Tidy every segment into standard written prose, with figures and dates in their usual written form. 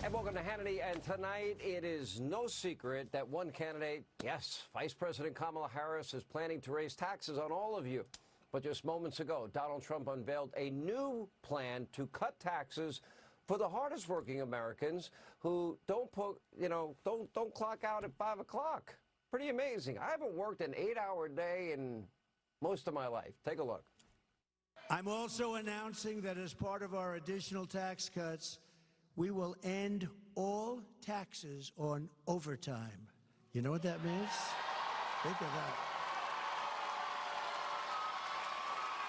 And welcome to Hannity. And tonight, it is no secret that one candidate, yes, Vice President Kamala Harris, is planning to raise taxes on all of you. But just moments ago, Donald Trump unveiled a new plan to cut taxes for the hardest working Americans who don't clock out at 5 o'clock. Pretty amazing. I haven't worked an 8-hour day in most of my life. Take a look. I'm also announcing that as part of our additional tax cuts, we will end all taxes on overtime. You know what that means? Think of that.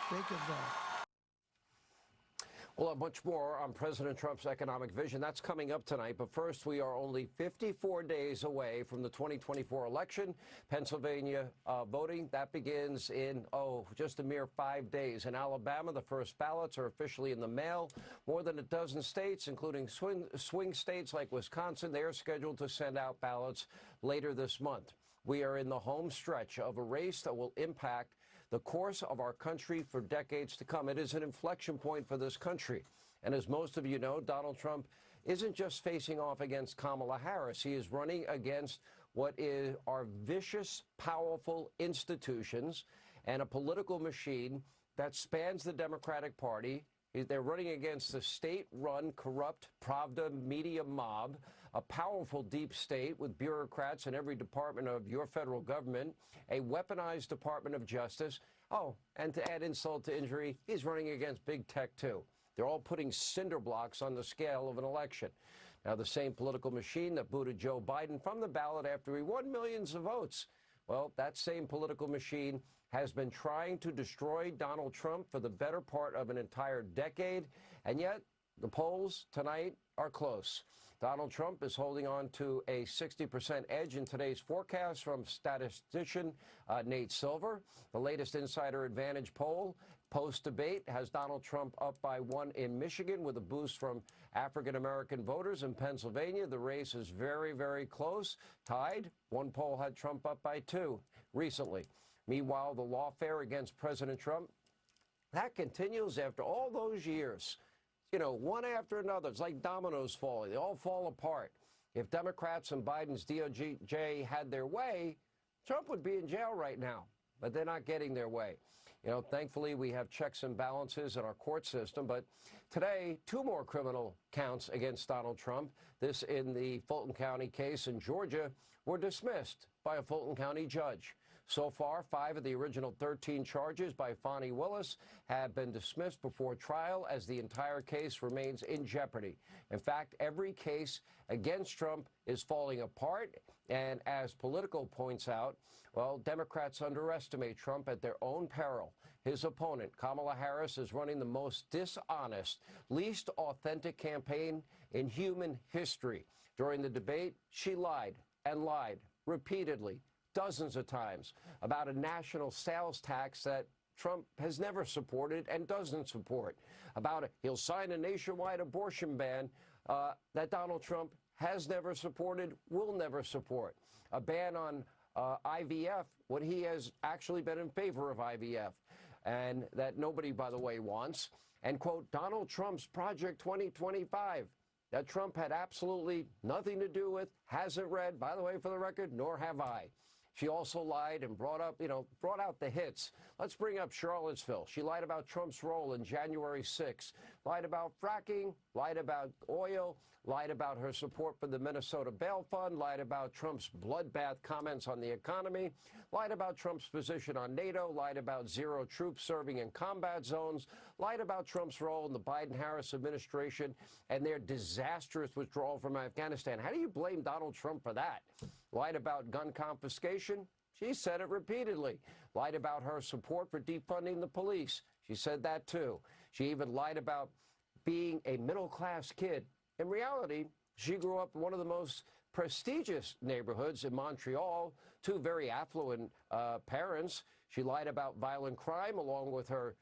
Think of that. We'll have much more on President Trump's economic vision. That's coming up tonight. But first, we are only 54 days away from the 2024 election. Pennsylvania voting, that begins in, just a mere 5 days. In Alabama, the first ballots are officially in the mail. More than a dozen states, including swing states like Wisconsin, they are scheduled to send out ballots later this month. We are in the home stretch of a race that will impact the course of our country for decades to come. It is an inflection point for this country. And as most of you know, Donald Trump isn't just facing off against Kamala Harris. He is running against what are vicious, powerful institutions and a political machine that spans the Democratic Party. They're running against the state-run, corrupt Pravda media mob, a powerful deep state with bureaucrats in every department of your federal government, a weaponized Department of Justice. Oh, and to add insult to injury, he's running against big tech, too. They're all putting cinder blocks on the scale of an election. Now, the same political machine that booted Joe Biden from the ballot after he won millions of votes, well, that same political machine has been trying to destroy Donald Trump for the better part of an entire decade, and yet the polls tonight are close. Donald Trump is holding on to a 60% edge in today's forecast from statistician Nate Silver. The latest Insider Advantage poll post-debate has Donald Trump up by 1 in Michigan with a boost from African-American voters. In Pennsylvania, the race is very, very close, tied. One poll had Trump up by 2 recently. Meanwhile, the lawfare against President Trump, that continues after all those years. You know, one after another. It's like dominoes falling. They all fall apart. If Democrats and Biden's DOJ had their way, Trump would be in jail right now. But they're not getting their way. You know, thankfully, we have checks and balances in our court system. But today, 2 more criminal counts against Donald Trump, this in the Fulton County case in Georgia, were dismissed by a Fulton County judge. So far, 5 of the original 13 charges by Fani Willis have been dismissed before trial as the entire case remains in jeopardy. In fact, every case against Trump is falling apart. And as Politico points out, well, Democrats underestimate Trump at their own peril. His opponent, Kamala Harris, is running the most dishonest, least authentic campaign in human history. During the debate, she lied and lied repeatedly, dozens of times, about a national sales tax that Trump has never supported and doesn't support, about he'll sign a nationwide abortion ban that Donald Trump has never supported, will never support, a ban on IVF when he has actually been in favor of IVF, and that nobody, by the way, wants, and, quote, Donald Trump's Project 2025, that Trump had absolutely nothing to do with, hasn't read, by the way, for the record, nor have I. She also lied and brought out the hits. Let's bring up Charlottesville. She lied about Trump's role in January 6th, lied about fracking, lied about oil, lied about her support for the Minnesota Bail Fund, lied about Trump's bloodbath comments on the economy, lied about Trump's position on NATO, lied about 0 troops serving in combat zones, lied about Trump's role in the Biden-Harris administration and their disastrous withdrawal from Afghanistan. How do you blame Donald Trump for that? Lied about gun confiscation. She said it repeatedly. Lied about her support for defunding the police. She said that, too. She even lied about being a middle-class kid. In reality, she grew up in one of the most prestigious neighborhoods in Montreal, 2 very affluent parents. She lied about violent crime along with her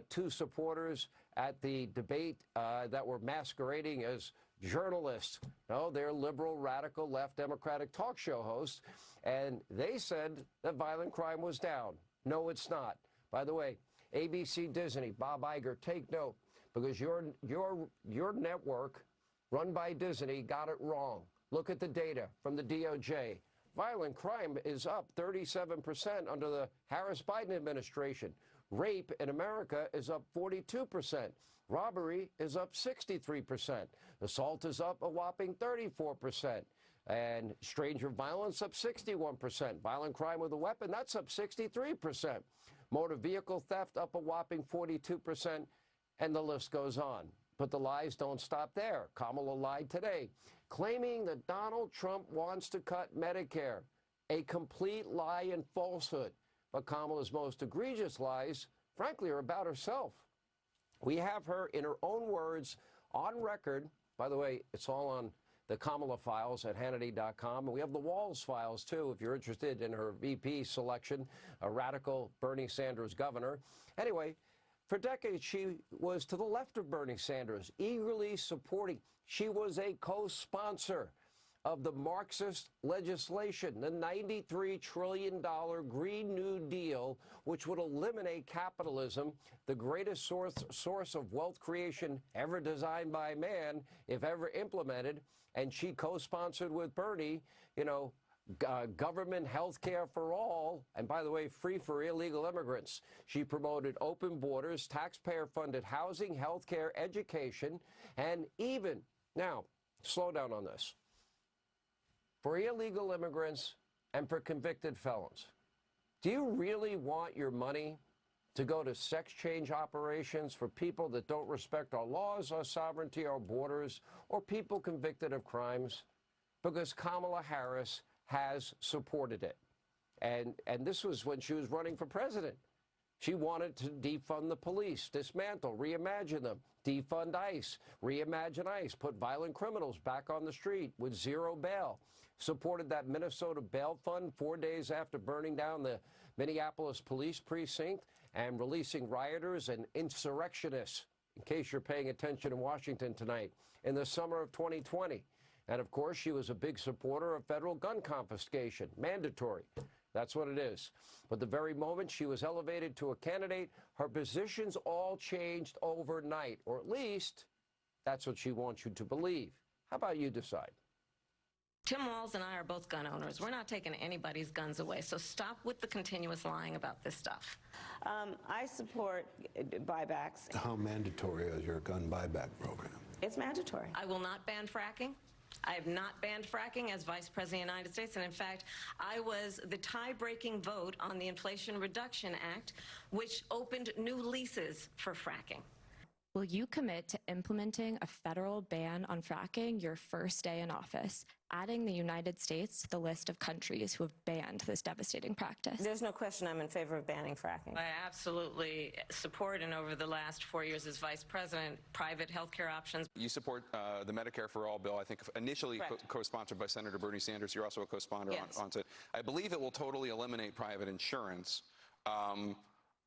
2 supporters at the debate that were masquerading as journalists. No, they're liberal, radical, left Democratic talk show hosts, and they said that violent crime was down. No, it's not. By the way, ABC, Disney, Bob Iger, take note, because your network run by Disney, got it wrong. Look at the data from the DOJ. Violent crime is up 37% under the Harris-Biden administration. Rape in America is up 42%. Robbery is up 63%. Assault is up a whopping 34%. And stranger violence up 61%. Violent crime with a weapon, that's up 63%. Motor vehicle theft up a whopping 42%. And the list goes on. But the lies don't stop there. Kamala lied today, claiming that Donald Trump wants to cut Medicare. A complete lie and falsehood. But Kamala's most egregious lies, frankly, are about herself. We have her, in her own words, on record. By the way, it's all on the Kamala files at Hannity.com. And we have the Walls files, too, if you're interested in her VP selection, a radical Bernie Sanders governor. Anyway, for decades, she was to the left of Bernie Sanders, eagerly supporting. She was a co-sponsor of the Marxist legislation, the $93 trillion Green New Deal, which would eliminate capitalism, the greatest source of wealth creation ever designed by man, if ever implemented. And she co-sponsored with Bernie, government health care for all, and by the way, free for illegal immigrants. She promoted open borders, taxpayer-funded housing, health care, education, and even, now, slow down on this, for illegal immigrants and for convicted felons. Do you really want your money to go to sex change operations for people that don't respect our laws, our sovereignty, our borders, or people convicted of crimes? Because Kamala Harris has supported it. And this was when she was running for president. She wanted to defund the police, dismantle, reimagine them, defund ICE, reimagine ICE, put violent criminals back on the street with zero bail. Supported that Minnesota bail fund 4 days after burning down the Minneapolis police precinct and releasing rioters and insurrectionists, in case you're paying attention in Washington tonight, in the summer of 2020. And of course, she was a big supporter of federal gun confiscation, mandatory. That's what it is. But the very moment she was elevated to a candidate, her positions all changed overnight, or at least that's what she wants you to believe. How about you decide? Tim Walz and I are both gun owners. We're not taking anybody's guns away, so stop with the continuous lying about this stuff. I support buybacks. How mandatory is your gun buyback program? It's mandatory. I will not ban fracking. I have not banned fracking as Vice President of the United States, and in fact, I was the tie-breaking vote on the Inflation Reduction Act, which opened new leases for fracking. Will you commit to implementing a federal ban on fracking your first day in office, adding the United States to the list of countries who have banned this devastating practice? There's no question I'm in favor of banning fracking. I absolutely support, and over the last 4 years as Vice President, private health care options. You support the Medicare for All bill, I think initially co-sponsored by Senator Bernie Sanders. You're also a co-sponsor on it. I believe it will totally eliminate private insurance.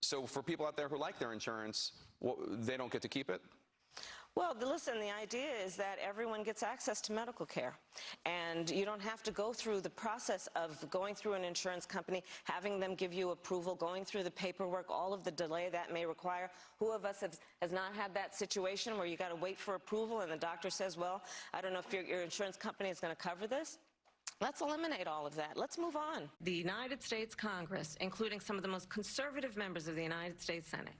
So for people out there who like their insurance, they don't get to keep it? Well, listen, the idea is that everyone gets access to medical care, and you don't have to go through the process of going through an insurance company, having them give you approval, going through the paperwork, all of the delay that may require. Who of us has not had that situation where you got to wait for approval and the doctor says, well, I don't know if your insurance company is going to cover this? Let's eliminate all of that. Let's move on. The United States Congress, including some of the most conservative members of the United States Senate,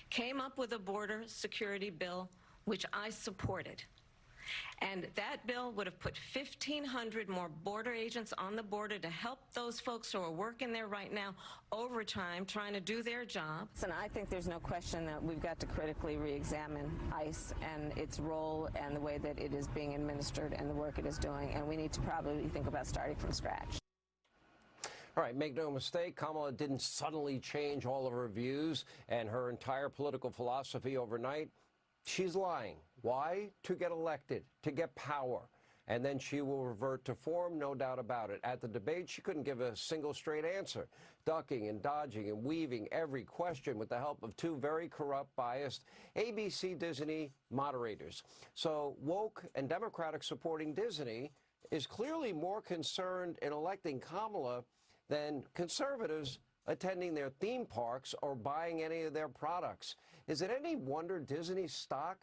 came up with a border security bill which I supported. And that bill would have put 1,500 more border agents on the border to help those folks who are working there right now overtime trying to do their job. And I think there's no question that we've got to critically re-examine ICE and its role and the way that it is being administered and the work it is doing. And we need to probably think about starting from scratch. All right, make no mistake, Kamala didn't suddenly change all of her views and her entire political philosophy overnight. She's lying. Why? To get elected, to get power. And then she will revert to form, no doubt about it. At the debate, she couldn't give a single straight answer, ducking and dodging and weaving every question with the help of two very corrupt, biased ABC Disney moderators. So woke and Democratic supporting Disney is clearly more concerned in electing Kamala than conservatives attending their theme parks or buying any of their products. Is it any wonder Disney's stock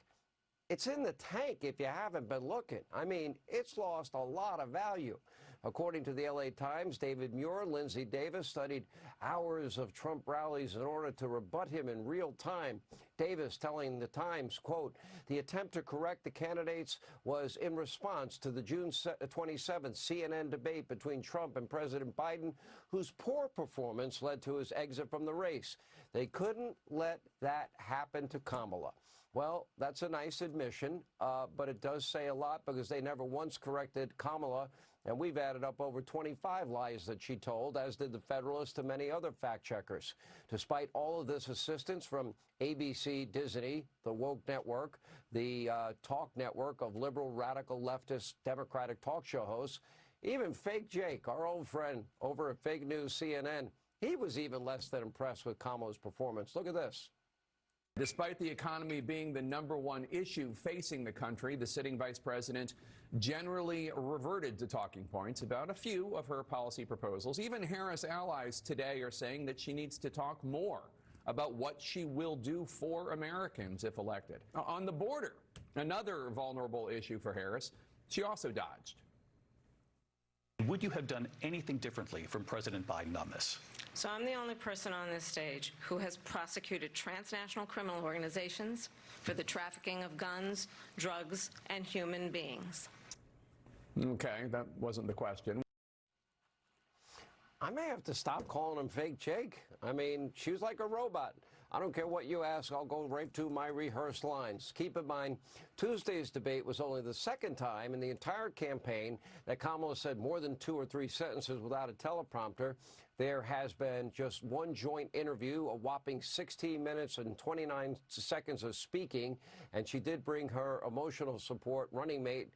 it's in the tank if you haven't been looking. I mean, it's lost a lot of value. According to the LA Times, David Muir, Lindsay Davis studied hours of Trump rallies in order to rebut him in real time. Davis telling the Times, quote, the attempt to correct the candidates was in response to the June 27th CNN debate between Trump and President Biden, whose poor performance led to his exit from the race. They couldn't let that happen to Kamala. Well, that's a nice admission, but it does say a lot because they never once corrected Kamala, and we've added up over 25 lies that she told, as did the Federalist and many other fact-checkers. Despite all of this assistance from ABC, Disney, the Woke Network, the Talk Network of liberal, radical, leftist, Democratic talk show hosts, even Fake Jake, our old friend over at Fake News CNN, he was even less than impressed with Kamala's performance. Look at this. Despite the economy being the #1 issue facing the country, the sitting vice president generally reverted to talking points about a few of her policy proposals. Even Harris allies today are saying that she needs to talk more about what she will do for Americans if elected. On the border, another vulnerable issue for Harris, she also dodged. Would you have done anything differently from President Biden on this? So I'm the only person on this stage who has prosecuted transnational criminal organizations for the trafficking of guns, drugs, and human beings. Okay, that wasn't the question. I may have to stop calling him Fake Jake. I mean, she was like a robot. I don't care what you ask, I'll go right to my rehearsed lines. Keep in mind, Tuesday's debate was only the second time in the entire campaign that Kamala said more than 2 or 3 sentences without a teleprompter. There has been just one joint interview, a whopping 16 minutes and 29 seconds of speaking, and she did bring her emotional support running mate,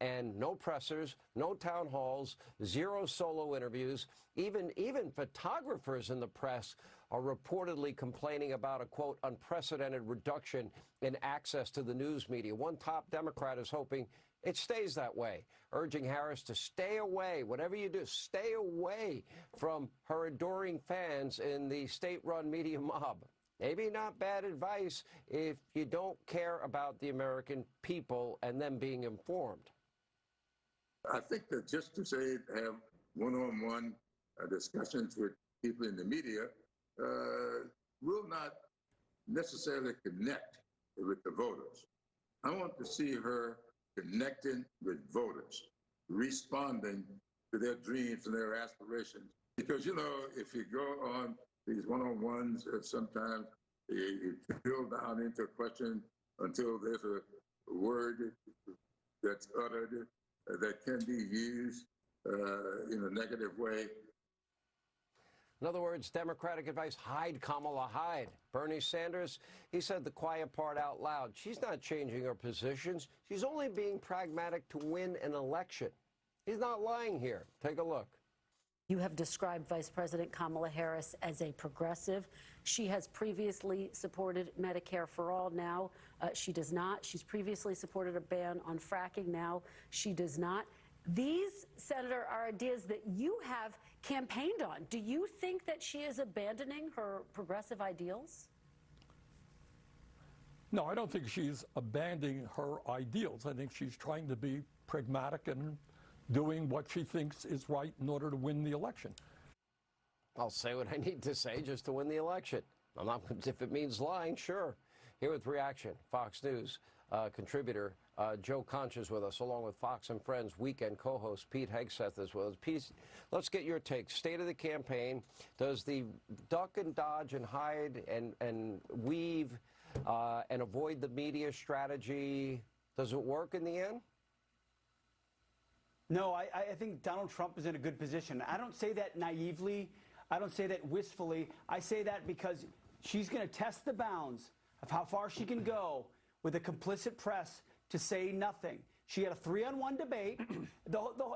and no pressers, no town halls, 0 solo interviews. Even photographers in the press are reportedly complaining about a, quote, unprecedented reduction in access to the news media. One top Democrat is hoping it stays that way, urging Harris to stay away, whatever you do, stay away from her adoring fans in the state-run media mob. Maybe not bad advice if you don't care about the American people and them being informed. I think that just to say have one-on-one discussions with people in the media will not necessarily connect with the voters. I want to see her connecting with voters, responding to their dreams and their aspirations. Because, you know, if you go on these one-on-ones, sometimes you drill down into a question until there's a word that's uttered that can be used in a negative way. In other words, Democratic advice, hide Kamala, hide. Bernie Sanders, he said the quiet part out loud. She's not changing her positions. She's only being pragmatic to win an election. He's not lying here. Take a look. You have described Vice President Kamala Harris as a progressive. She has previously supported Medicare for all. Now she does not. She's previously supported a ban on fracking. Now she does not. These, Senator, are ideas that you have campaigned on. Do you think that she is abandoning her progressive ideals? No, I don't think she's abandoning her ideals. I think she's trying to be pragmatic and doing what she thinks is right in order to win the election. I'll say what I need to say just to win the election. I'm not, if it means lying, sure. Here with reaction, Fox News contributor Joe Concha is with us, along with Fox and Friends weekend co-host Pete Hegseth as well. Pete, let's get your take. State of the campaign. Does the duck and dodge and hide and weave and avoid the media strategy, does it work in the end? No, I think Donald Trump is in a good position. I don't say that naively. I don't say that wistfully. I say that because she's going to test the bounds of how far she can go with a complicit press to say nothing. She had a 3-on-1 debate.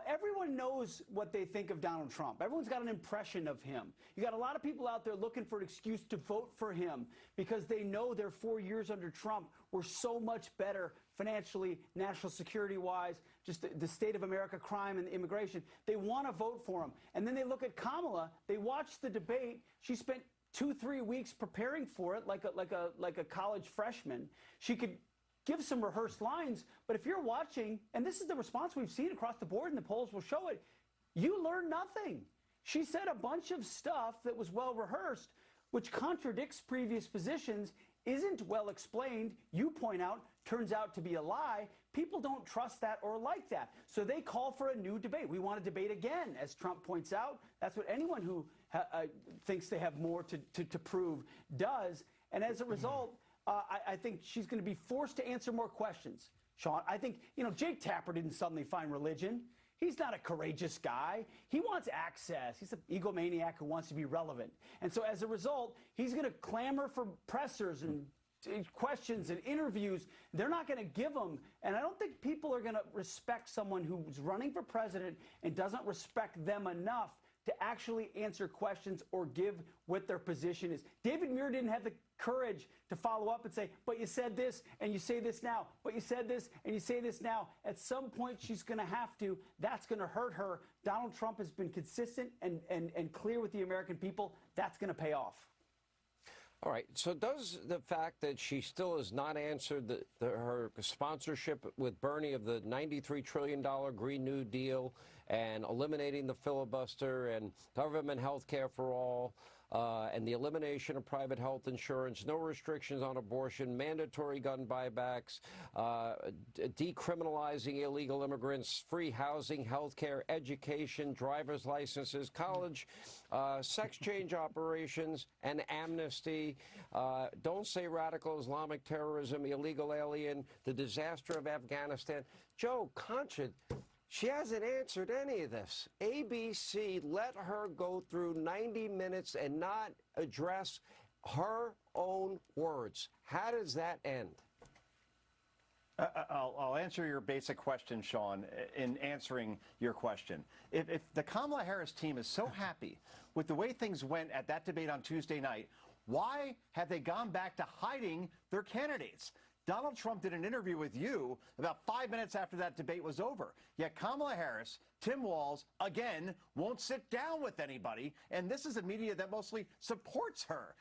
Everyone knows what they think of Donald Trump. Everyone's got an impression of him. You got a lot of people out there looking for an excuse to vote for him because they know their 4 years under Trump were so much better financially, national security-wise, just the state of America, crime and immigration. They want to vote for him. And then they look at Kamala. They watch the debate. She spent 2-3 weeks preparing for it like a college freshman. She could, 2 3 weeks preparing for it like a college freshman. She could, 2 3 weeks preparing for it like a college freshman. She could, 2 3 weeks preparing for it like a college freshman. She could, 2 3 weeks preparing for it like a college freshman. She could give some rehearsed lines. But if you're watching, and this is the response we've seen across the board, and the polls will show it, you learn nothing. She said a bunch of stuff that was well rehearsed, which contradicts previous positions, isn't well explained, you point out, turns out to be a lie. People don't trust that or like that. So they call for a new debate. We want to debate again, as Trump points out. That's what anyone who thinks they have more to prove does. And as a result, I think she's going to be forced to answer more questions. Sean, I think, Jake Tapper didn't suddenly find religion. He's not a courageous guy. He wants access. He's an egomaniac who wants to be relevant. And so as a result, he's going to clamor for pressers and questions and interviews. They're not going to give them. And I don't think people are going to respect someone who's running for president and doesn't respect them enough to actually answer questions or give what their position is. David Muir didn't have the courage to follow up and say, but you said this and you say this now, but you said this and you say this now. At some point, she's going to have to. That's going to hurt her. Donald Trump has been consistent and clear with the American people. That's going to pay off. All right. So does the fact that she still has not answered her sponsorship with Bernie of the $93 trillion Green New Deal and eliminating the filibuster and government health care for all, and the elimination of private health insurance, no restrictions on abortion, mandatory gun buybacks, decriminalizing illegal immigrants, free housing, health care, education, driver's licenses, college, sex change operations, and amnesty. Don't say radical Islamic terrorism, illegal alien, the disaster of Afghanistan. Joe Concha, she hasn't answered any of this. ABC let her go through 90 minutes and not address her own words. How does that end? I'll answer your basic question, Sean, in answering your question. If the Kamala Harris team is so happy with the way things went at that debate on Tuesday night, why have they gone back to hiding their candidates? Donald Trump did an interview with you about 5 minutes after that debate was over. Yet Kamala Harris, Tim Walz, again, won't sit down with anybody. And this is a media that mostly supports her.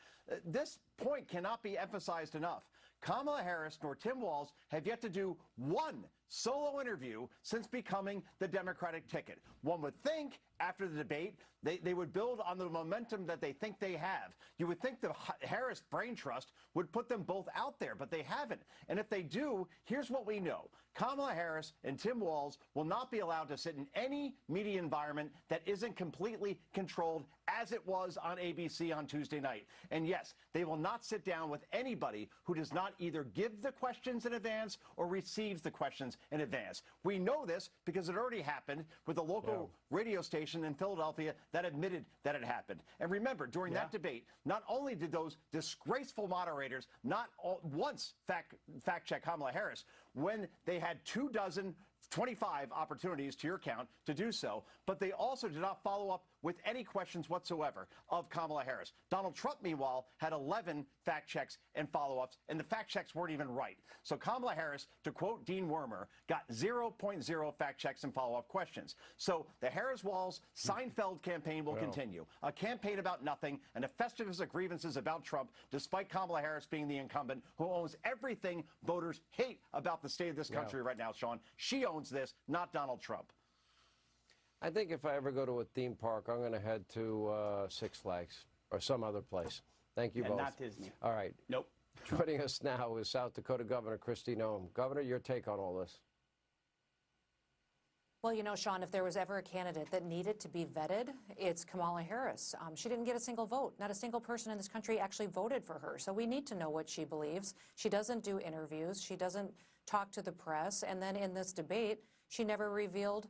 This point cannot be emphasized enough. Kamala Harris nor Tim Walz have yet to do one solo interview since becoming the Democratic ticket. One would think after the debate, they would build on the momentum that they think they have. You would think the Harris Brain Trust would put them both out there, but they haven't. And if they do, here's what we know. Kamala Harris and Tim Walz will not be allowed to sit in any media environment that isn't completely controlled as it was on ABC on Tuesday night. And yes, they will not sit down with anybody who does not either give the questions in advance or receives the questions in advance. We know this because it already happened with a local radio station in Philadelphia that admitted that it happened. And remember, during that debate, not only did those disgraceful moderators not once fact check Kamala Harris, when they had 25 opportunities to your count to do so, but they also did not follow up with any questions whatsoever of Kamala Harris. Donald Trump, meanwhile, had 11 fact checks and follow-ups, and the fact checks weren't even right. So Kamala Harris, to quote Dean Wormer, got 0.0 fact checks and follow-up questions. So the Harris-Walz-Seinfeld campaign will continue. A campaign about nothing and a festivus of grievances about Trump, despite Kamala Harris being the incumbent who owns everything voters hate about the state of this country right now, Sean. She owns this, not Donald Trump. I think if I ever go to a theme park, I'm going to head to Six Flags or some other place. Thank you both. Not Disney. All right. Nope. Joining us now is South Dakota Governor Kristi Noem. Governor, your take on all this? Well, you know, Sean, if there was ever a candidate that needed to be vetted, it's Kamala Harris. She didn't get a single vote. Not a single person in this country actually voted for her. So we need to know what she believes. She doesn't do interviews. She doesn't talk to the press. And then in this debate, she never revealed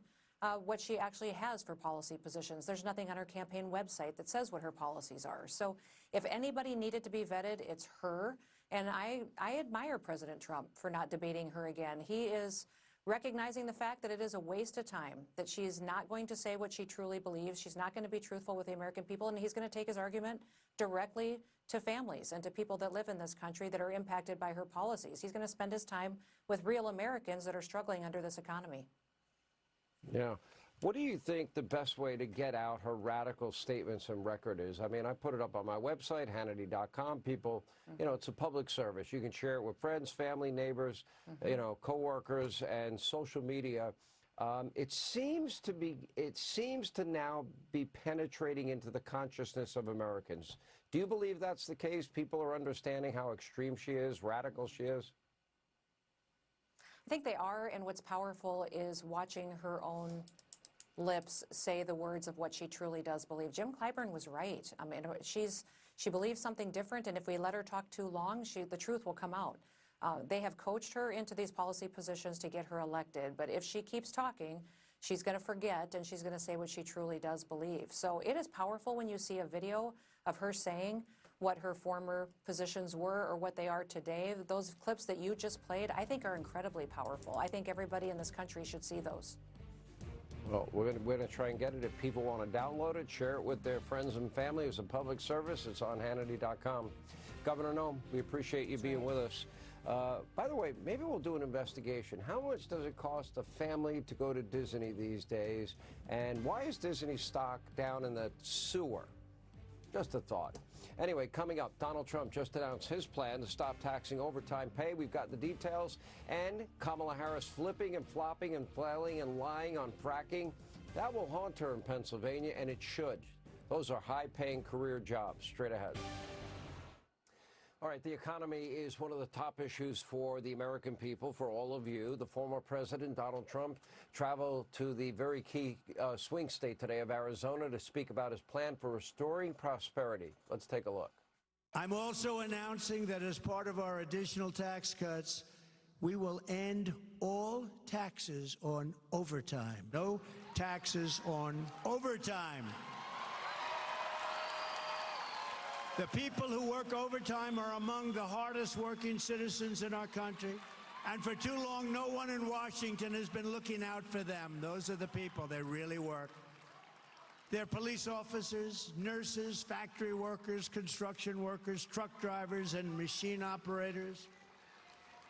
what she actually has for policy positions. There's nothing on her campaign website that says what her policies are. So if anybody needed to be vetted, it's her. And I admire President Trump for not debating her again. He is recognizing the fact that it is a waste of time, that she's not going to say what she truly believes. She's not going to be truthful with the American people. And he's going to take his argument directly to families and to people that live in this country that are impacted by her policies. He's going to spend his time with real Americans that are struggling under this economy. Yeah. What do you think the best way to get out her radical statements and record is? I mean, I put it up on my website, Hannity.com. People, you know, it's a public service. You can share it with friends, family, neighbors, you know, coworkers, and social media. It seems to now be penetrating into the consciousness of Americans. Do you believe that's the case? People are understanding how extreme she is, radical she is? I think they are, and what's powerful is watching her own lips say the words of what she truly does believe. Jim Clyburn was right. I mean, she believes something different, and if we let her talk too long, the truth will come out. They have coached her into these policy positions to get her elected, but if she keeps talking, she's going to forget, and she's going to say what she truly does believe. So it is powerful when you see a video of her saying what her former positions were or what they are today. Those clips that you just played, I think, are incredibly powerful. I think everybody in this country should see those. Well, we're going to try and get it. If people want to download it, share it with their friends and family. It's a public service. It's on Hannity.com. Governor Noem, we appreciate you being with us. By the way, maybe we'll do an investigation. How much does it cost a family to go to Disney these days? And why is Disney stock down in the sewer? Just a thought. Anyway, coming up, Donald Trump just announced his plan to stop taxing overtime pay. We've got the details. And Kamala Harris flipping and flopping and flailing and lying on fracking. That will haunt her in Pennsylvania, and it should. Those are high-paying career jobs. Straight ahead. All right, the economy is one of the top issues for the American people, for all of you. The former president, Donald Trump, traveled to the very key swing state today of Arizona to speak about his plan for restoring prosperity. Let's take a look. I'm also announcing that as part of our additional tax cuts, we will end all taxes on overtime. No taxes on overtime. The people who work overtime are among the hardest working citizens in our country. And for too long, no one in Washington has been looking out for them. Those are the people that really work. They're police officers, nurses, factory workers, construction workers, truck drivers, and machine operators.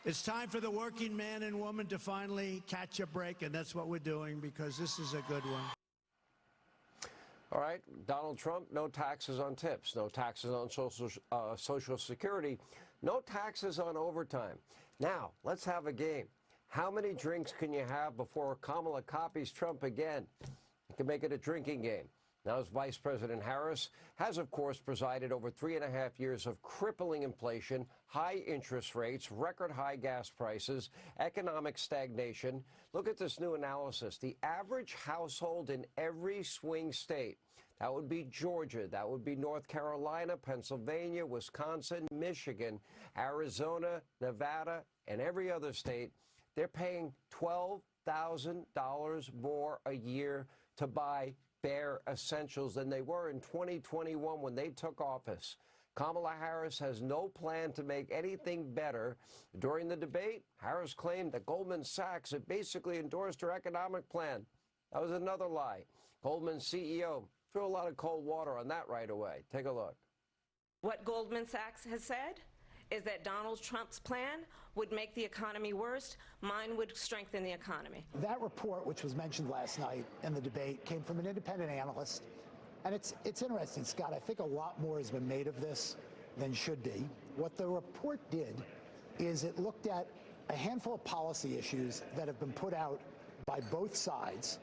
It's time for the working man and woman to finally catch a break, and that's what we're doing, because this is a good one. All right, Donald Trump, no taxes on tips, no taxes on Social Security, no taxes on overtime. Now, let's have a game. How many drinks can you have before Kamala copies Trump again? You can make it a drinking game. Now, as Vice President Harris has, of course, presided over 3.5 years of crippling inflation, high interest rates, record high gas prices, economic stagnation. Look at this new analysis. The average household in every swing state, that would be Georgia, that would be North Carolina, Pennsylvania, Wisconsin, Michigan, Arizona, Nevada, and every other state, they're paying $12,000 more a year to buy bare essentials than they were in 2021 when they took office. Kamala Harris has no plan to make anything better. During the debate, Harris claimed that Goldman Sachs had basically endorsed her economic plan. That was another lie. Goldman's CEO threw a lot of cold water on that right away. Take a look. What Goldman Sachs has said is that Donald Trump's plan would make the economy worse. Mine would strengthen the economy. That report, which was mentioned last night in the debate, came from an independent analyst. And it's interesting, Scott. I think a lot more has been made of this than should be. What the report did is it looked at a handful of policy issues that have been put out by both sides,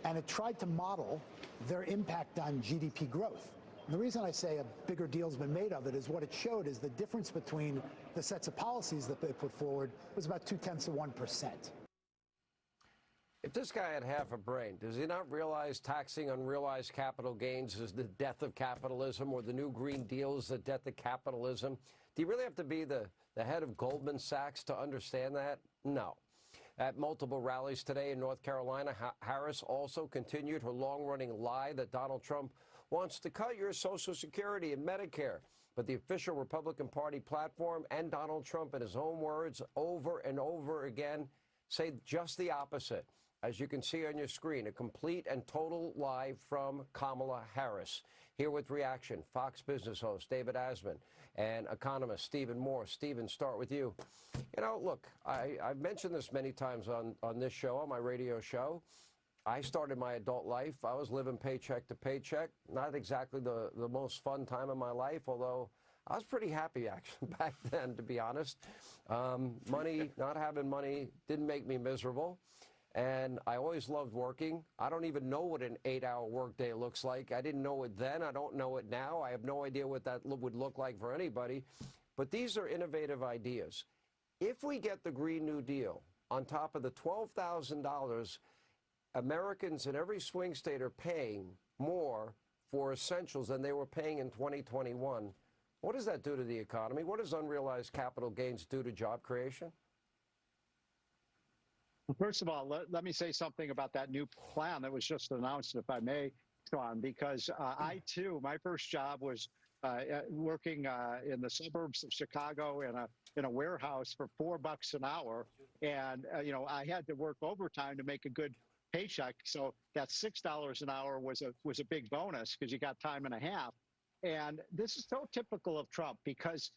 and it tried to model their impact on GDP growth. And the reason I say a bigger deal's been made of it is what it showed is the difference between the sets of policies that they put forward was about 0.2%. If this guy had half a brain, does he not realize taxing unrealized capital gains is the death of capitalism, or the new Green Deal is the death of capitalism? Do you really have to be the head of Goldman Sachs to understand that? No. At multiple rallies today in North Carolina, Harris also continued her long-running lie that Donald Trump wants to cut your Social Security and Medicare. But the official Republican Party platform and Donald Trump, in his own words, over and over again, say just the opposite. As you can see on your screen, a complete and total lie from Kamala Harris. Here with reaction, Fox Business host David Asman and economist Stephen Moore. Stephen, start with you. You know, look, I've mentioned this many times on this show, on my radio show. I started my adult life, I was living paycheck to paycheck. Not exactly the most fun time of my life, although I was pretty happy actually back then, to be honest. Money, not having money, didn't make me miserable. And I always loved working. I don't even know what an 8-hour workday looks like. I didn't know it then. I don't know it now. I have no idea what that would look like for anybody. But these are innovative ideas. If we get the Green New Deal on top of the $12,000 Americans in every swing state are paying more for essentials than they were paying in 2021, what does that do to the economy? What does unrealized capital gains do to job creation? Well, first of all, let me say something about that new plan that was just announced, if I may, Sean, because I, too, my first job was working in the suburbs of Chicago in a warehouse for $4 an hour. And, you know, I had to work overtime to make a good paycheck. So that $6 an hour was a big bonus because you got time and a half. And this is so typical of Trump because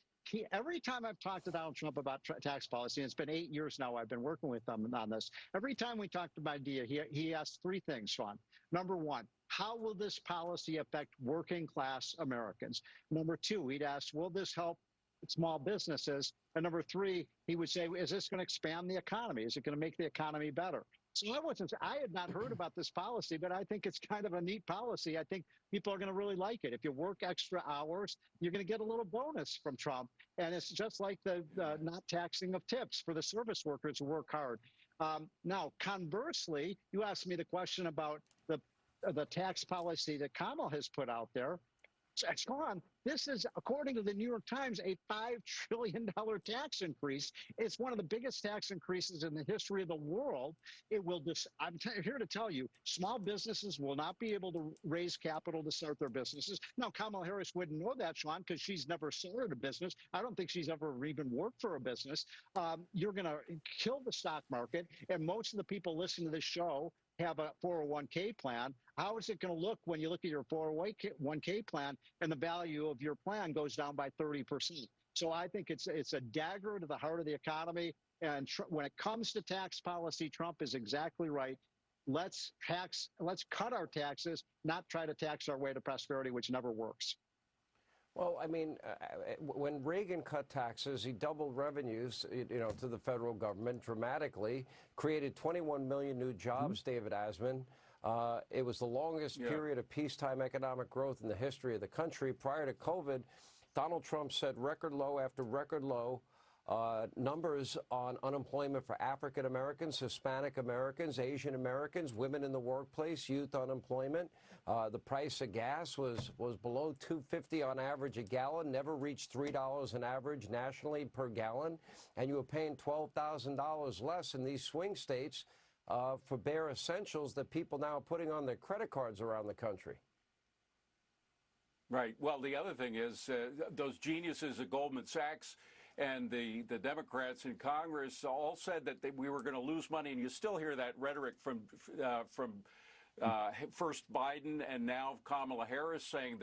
every time I've talked to Donald Trump about tax policy, and it's been 8 years now I've been working with him on this, every time we talked about idea, he asks three things, Sean. Number one, how will this policy affect working class Americans? Number two, he'd ask, will this help small businesses? And number three, he would say, is this going to expand the economy? Is it going to make the economy better? So I had not heard about this policy, but I think it's kind of a neat policy. I think people are going to really like it. If you work extra hours, you're going to get a little bonus from Trump. And it's just like the not taxing of tips for the service workers who work hard. Now, conversely, you asked me the question about the tax policy that Kamala has put out there. Sean, this is, according to the New York Times, a $5 trillion tax increase. It's one of the biggest tax increases in the history of the world. It will I'm here to tell you, small businesses will not be able to raise capital to start their businesses. Now, Kamala Harris wouldn't know that, Sean, because she's never started a business. I don't think she's ever even worked for a business. You're going to kill the stock market, and most of the people listening to this show have a 401k plan. How is it going to look when you look at your 401k plan and the value of your plan goes down by 30%? So I think it's a dagger to the heart of the economy. And when it comes to tax policy, Trump is exactly right. Let's cut our taxes, not try to tax our way to prosperity, which never works. Well, I mean, when Reagan cut taxes, he doubled revenues, to the federal government dramatically, created 21 million new jobs, David Asman. It was the longest period of peacetime economic growth in the history of the country. Prior to COVID, Donald Trump set record low after record low numbers on unemployment for African Americans, Hispanic Americans, Asian Americans, women in the workplace, youth unemployment. The price of gas was below $2.50 on average a gallon, never reached $3 an average nationally per gallon, and you were paying $12,000 less in these swing states for bare essentials that people now are putting on their credit cards around the country. Right. Well, the other thing is those geniuses at Goldman Sachs and the Democrats in Congress all said that we were going to lose money, and you still hear that rhetoric from first Biden and now Kamala Harris saying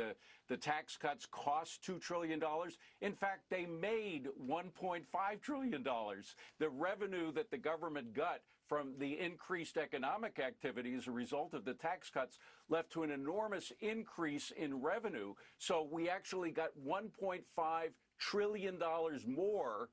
the tax cuts cost $2 trillion. In fact, they made $1.5 trillion. The revenue that the government got from the increased economic activity as a result of the tax cuts left to an enormous increase in revenue. So we actually got $1.5 trillion more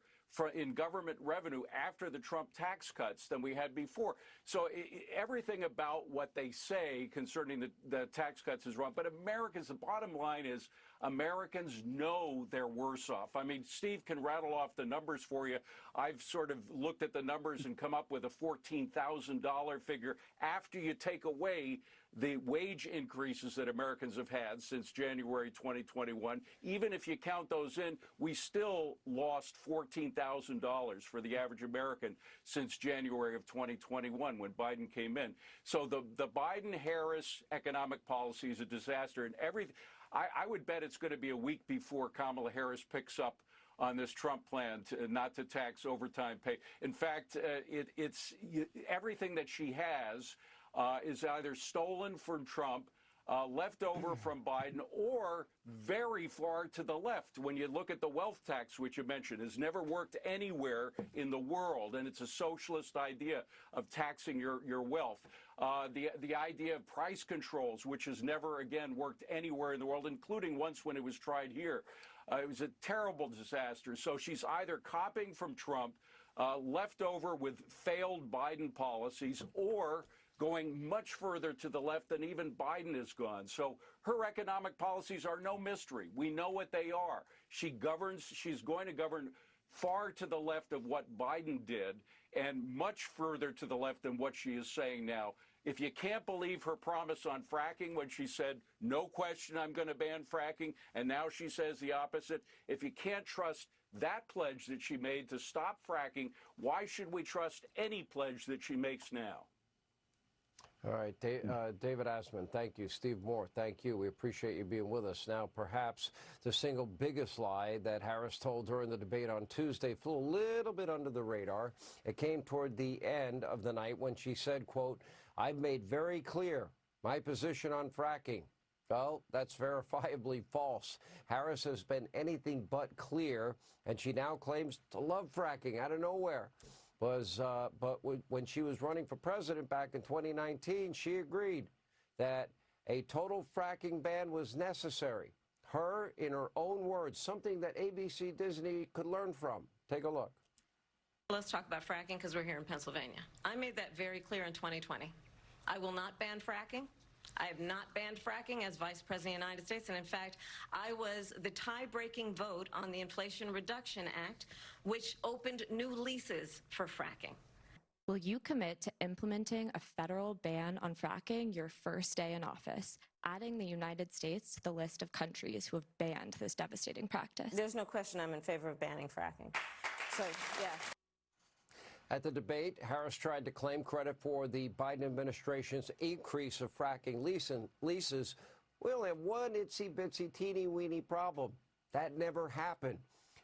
in government revenue after the Trump tax cuts than we had before. So everything about what they say concerning the tax cuts is wrong. But Americans, the bottom line is Americans know they're worse off. I mean, Steve can rattle off the numbers for you. I've sort of looked at the numbers and come up with a $14,000 figure after you take away the wage increases that Americans have had since January 2021. Even if you count those in, we still lost $14,000 for the average American since January of 2021 when Biden came in. So the Biden-Harris economic policy is a disaster. And I would bet it's going to be a week before Kamala Harris picks up on this Trump plan not to tax overtime pay. In fact, everything that she has is either stolen from Trump left over from Biden, or very far to the left. When you look at the wealth tax, which you mentioned, has never worked anywhere in the world, and it's a socialist idea of taxing your wealth. The idea of price controls, which has never, again, worked anywhere in the world, including once when it was tried here. It was a terrible disaster. So she's either copying from Trump, left over with failed Biden policies, or going much further to the left than even Biden has gone. So her economic policies are no mystery. We know what they are. She's going to govern far to the left of what Biden did and much further to the left than what she is saying now. If you can't believe her promise on fracking when she said, no question, I'm going to ban fracking, and now she says the opposite, if you can't trust that pledge that she made to stop fracking, why should we trust any pledge that she makes now? All right, David Asman, thank you. Steve Moore, thank you. We appreciate you being with us. Now, perhaps the single biggest lie that Harris told during the debate on Tuesday flew a little bit under the radar. It came toward the end of the night when she said, quote, I've made very clear my position on fracking. Well, that's verifiably false. Harris has been anything but clear, and she now claims to love fracking out of nowhere. But when she was running for president back in 2019, she agreed that a total fracking ban was necessary. Her, in her own words, something that ABC Disney could learn from. Take a look. Let's talk about fracking because we're here in Pennsylvania. I made that very clear in 2020. I will not ban fracking. I have not banned fracking as Vice President of the United States, and in fact, I was the tie-breaking vote on the Inflation Reduction Act, which opened new leases for fracking. Will you commit to implementing a federal ban on fracking your first day in office, adding the United States to the list of countries who have banned this devastating practice? There's no question I'm in favor of banning fracking. So, yeah. At the debate, Harris tried to claim credit for the Biden administration's increase of fracking leases. We only have one itsy-bitsy, teeny-weeny problem. That never happened.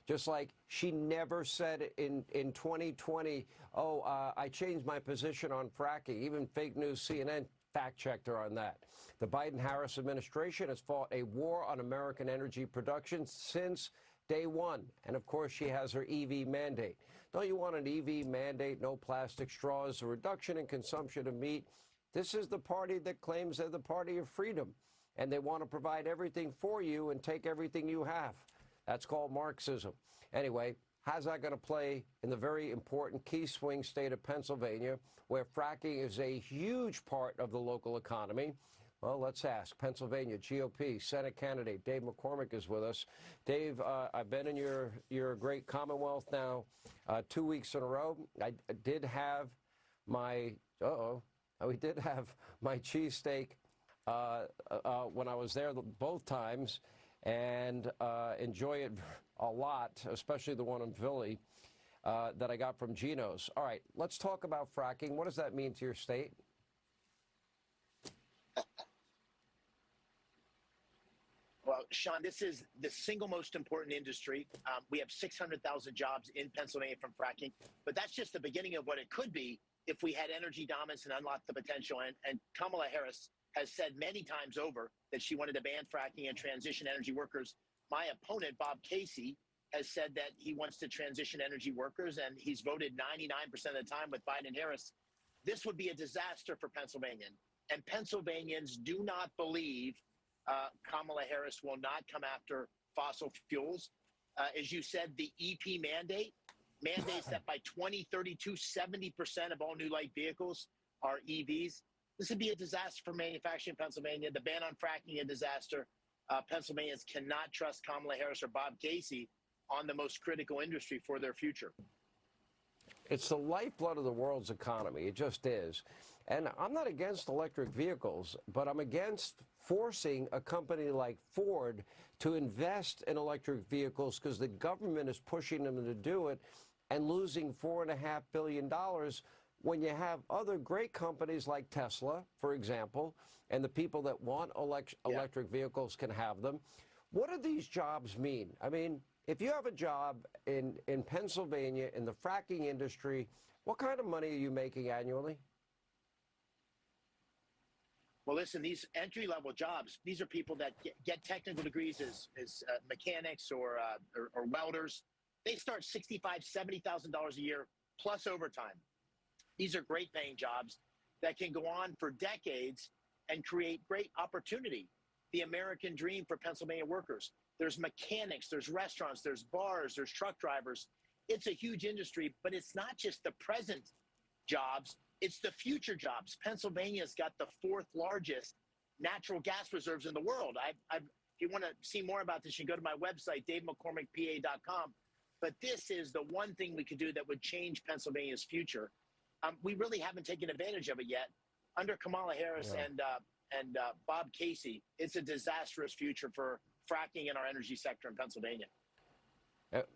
Just like she never said in 2020, I changed my position on fracking. Even fake news CNN fact-checked her on that. The Biden-Harris administration has fought a war on American energy production since day one. And, of course, she has her EV mandate. Don't you want an EV mandate, no plastic straws, a reduction in consumption of meat? This is the party that claims they're the party of freedom, and they want to provide everything for you and take everything you have. That's called Marxism. Anyway, how's that going to play in the very important key swing state of Pennsylvania, where fracking is a huge part of the local economy? Well, let's ask. Pennsylvania GOP Senate candidate Dave McCormick is with us. Dave, I've been in your great Commonwealth now 2 weeks in a row. I did have my we did have my cheesesteak when I was there both times, and enjoy it a lot, especially the one in Philly that I got from Gino's. All right, let's talk about fracking. What does that mean to your state? Well, Sean, this is the single most important industry. We have 600,000 jobs in Pennsylvania from fracking, but that's just the beginning of what it could be if we had energy dominance and unlocked the potential. And Kamala Harris has said many times over that she wanted to ban fracking and transition energy workers. My opponent, Bob Casey, has said that he wants to transition energy workers, and he's voted 99% of the time with Biden and Harris. This would be a disaster for Pennsylvania. And Pennsylvanians do not believe Kamala Harris will not come after fossil fuels. As you said, the EP mandates that by 2032, 70% of all new light vehicles are EVs. This would be a disaster for manufacturing in Pennsylvania. The ban on fracking, a disaster. Pennsylvanians cannot trust Kamala Harris or Bob Casey on the most critical industry for their future. It's the lifeblood of the world's economy. It just is. And I'm not against electric vehicles, but I'm against forcing a company like Ford to invest in electric vehicles because the government is pushing them to do it and losing $4.5 billion when you have other great companies like Tesla, for example, and the people that want electric vehicles can have them. What do these jobs mean? I mean, if you have a job in Pennsylvania in the fracking industry, what kind of money are you making annually? Well, listen, these entry-level jobs, these are people that get technical degrees as mechanics or welders. They start $65,000, $70,000 a year plus overtime. These are great paying jobs that can go on for decades and create great opportunity. The American dream for Pennsylvania workers. There's mechanics, there's restaurants, there's bars, there's truck drivers. It's a huge industry, but it's not just the present jobs, it's the future jobs. Pennsylvania's got the 4th largest natural gas reserves in the world. If you want to see more about this, you can go to my website, davemccormickpa.com. But this is the one thing we could do that would change Pennsylvania's future. We really haven't taken advantage of it yet. Under Kamala Harris and Bob Casey, it's a disastrous future for fracking in our energy sector in Pennsylvania.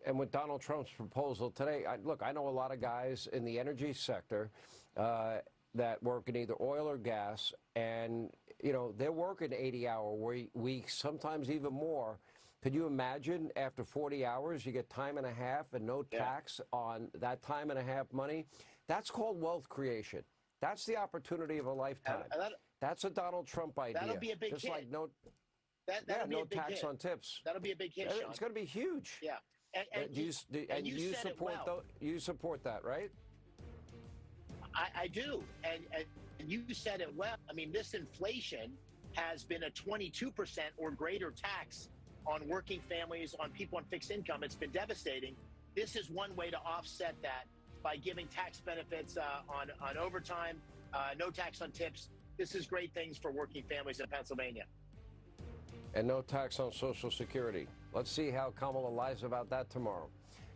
And with Donald Trump's proposal today, I know a lot of guys in the energy sector that work in either oil or gas, and they're working 80-hour weeks, sometimes even more. Could you imagine after 40 hours you get time and a half and no tax on that time and a half money? That's called wealth creation. That's the opportunity of a lifetime. That's a Donald Trump idea. That'll be a big Just hit. like no tax on tips. That'll be a big hit, Sean. It's going to be huge. Yeah. And you support that, right? I do. And you said it well. I mean, this inflation has been a 22% or greater tax on working families, on people on fixed income. It's been devastating. This is one way to offset that by giving tax benefits on overtime, no tax on tips. This is great things for working families in Pennsylvania. And no tax on Social Security. Let's see how Kamala lies about that tomorrow.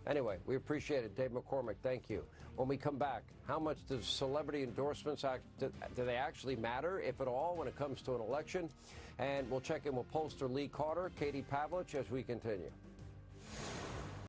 Anyway, we appreciate it. Dave McCormick, thank you. When we come back, how much does celebrity endorsements do they actually matter, if at all, when it comes to an election? And we'll check in with pollster Lee Carter, Katie Pavlich, as we continue.